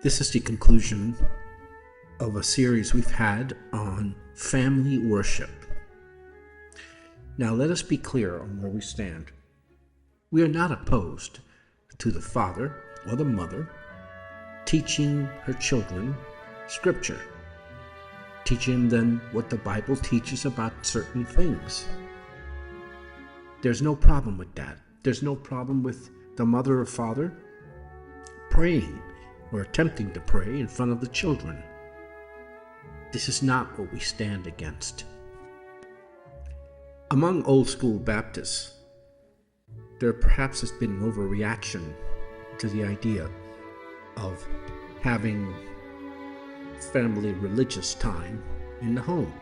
This is the conclusion of a series we've had on family worship. Now let us be clear on where we stand. We are not opposed to the father or the mother teaching her children scripture, teaching them what the Bible teaches about certain things. There's no problem with that. There's no problem with the mother or father praying or attempting to pray in front of the children. This is not what we stand against. Among old school Baptists, there perhaps has been an overreaction to the idea of having family religious time in the home.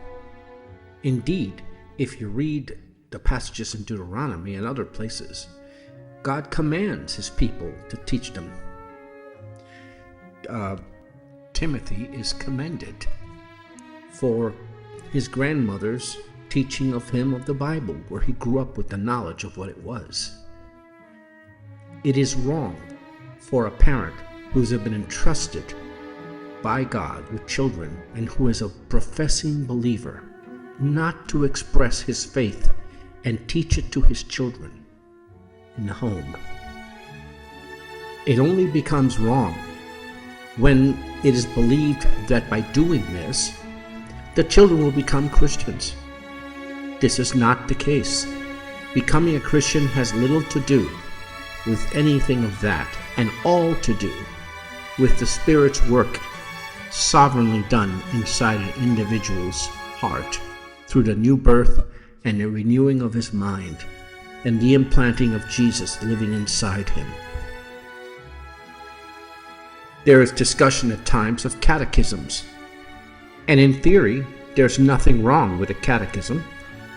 Indeed, if you read the passages in Deuteronomy and other places, God commands his people to teach them. Timothy is commended for his grandmother's teaching of him of the Bible, where he grew up with the knowledge of what it was. It is wrong for a parent who's been entrusted by God with children and who is a professing believer not to express his faith and teach it to his children in the home. It only becomes wrong when it is believed that by doing this, the children will become Christians. This is not the case. Becoming a Christian has little to do with anything of that, and all to do with the Spirit's work sovereignly done inside an individual's heart through the new birth and the renewing of his mind and the implanting of Jesus living inside him. There is discussion at times of catechisms, and in theory, there's nothing wrong with a catechism,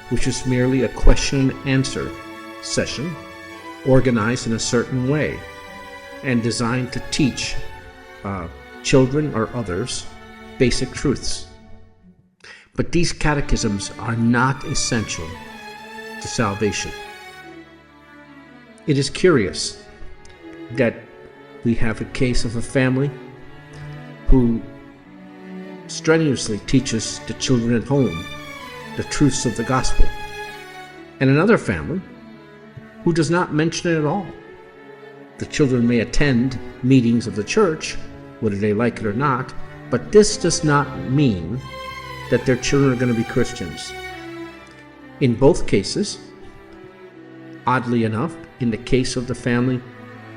which is merely a question and answer session organized in a certain way and designed to teach children or others basic truths. But these catechisms are not essential to salvation. It is curious that we have a case of a family who strenuously teaches the children at home the truths of the gospel, and another family who does not mention it at all. The children may attend meetings of the church, whether they like it or not, but this does not mean that their children are going to be Christians. In both cases, oddly enough, in the case of the family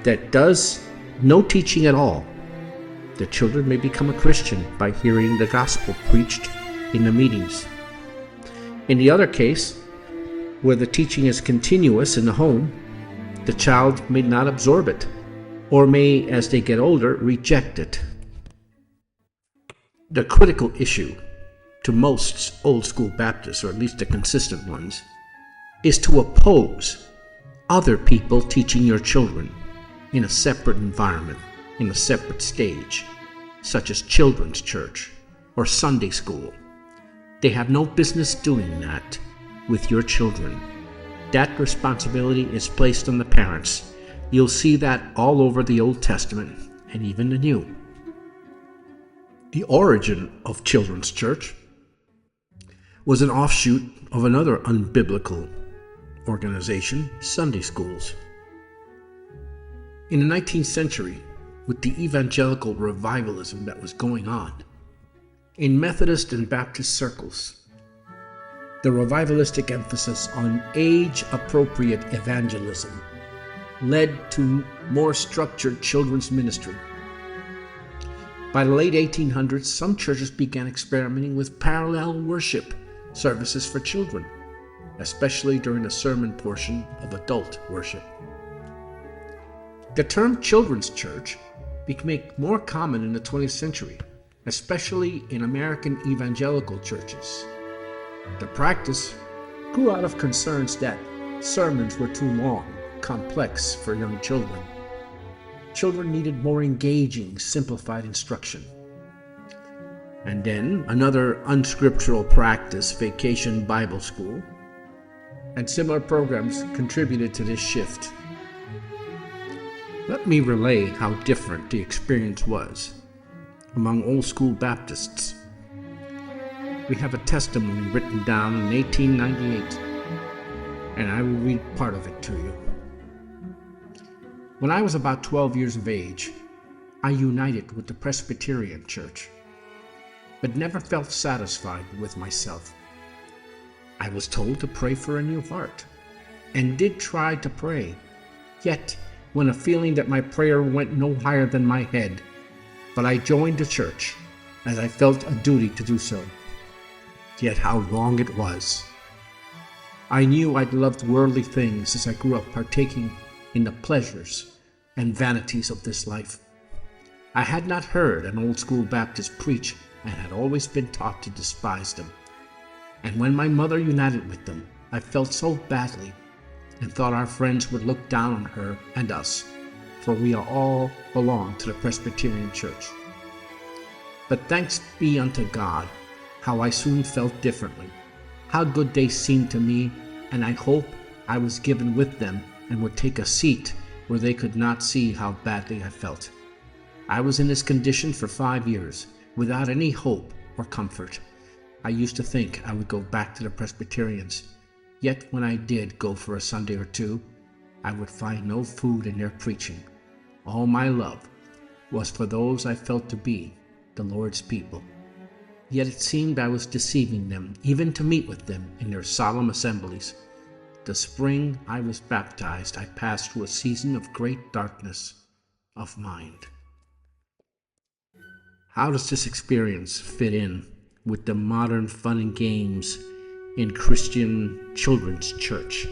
that does no teaching at all, the children may become a Christian by hearing the gospel preached in the meetings. In the other case, where the teaching is continuous in the home, the child may not absorb it, or may, as they get older, reject it. The critical issue to most old school Baptists, or at least the consistent ones, is to oppose other people teaching your children in a separate environment, in a separate stage, such as children's church or Sunday school. They have no business doing that with your children. That responsibility is placed on the parents. You'll see that all over the Old Testament and even the New. The origin of children's church was an offshoot of another unbiblical organization, Sunday schools. In the 19th century, with the evangelical revivalism that was going on, in Methodist and Baptist circles, the revivalistic emphasis on age-appropriate evangelism led to more structured children's ministry. By the late 1800s, some churches began experimenting with parallel worship services for children, especially during the sermon portion of adult worship. The term children's church became more common in the 20th century, especially in American evangelical churches. The practice grew out of concerns that sermons were too long, complex for young children. Children needed more engaging, simplified instruction. And then another unscriptural practice, Vacation Bible School, and similar programs contributed to this shift. Let me relay how different the experience was among old school Baptists. We have a testimony written down in 1898, and I will read part of it to you. When I was about 12 years of age, I united with the Presbyterian Church, but never felt satisfied with myself. I was told to pray for a new heart, and did try to pray, yet when a feeling that my prayer went no higher than my head, but I joined the church, as I felt a duty to do so. Yet how wrong it was. I knew I'd loved worldly things as I grew up partaking in the pleasures and vanities of this life. I had not heard an old school Baptist preach and had always been taught to despise them. And when my mother united with them, I felt so badly and thought our friends would look down on her and us, for we all belong to the Presbyterian Church. But thanks be unto God, how I soon felt differently, how good they seemed to me, and I hope I was given with them and would take a seat where they could not see how badly I felt. I was in this condition for 5 years, without any hope or comfort. I used to think I would go back to the Presbyterians, yet when I did go for a Sunday or two, I would find no food in their preaching. All my love was for those I felt to be the Lord's people. Yet it seemed I was deceiving them, even to meet with them in their solemn assemblies. The spring I was baptized, I passed through a season of great darkness of mind. How does this experience fit in with the modern fun and games in Christian children's church?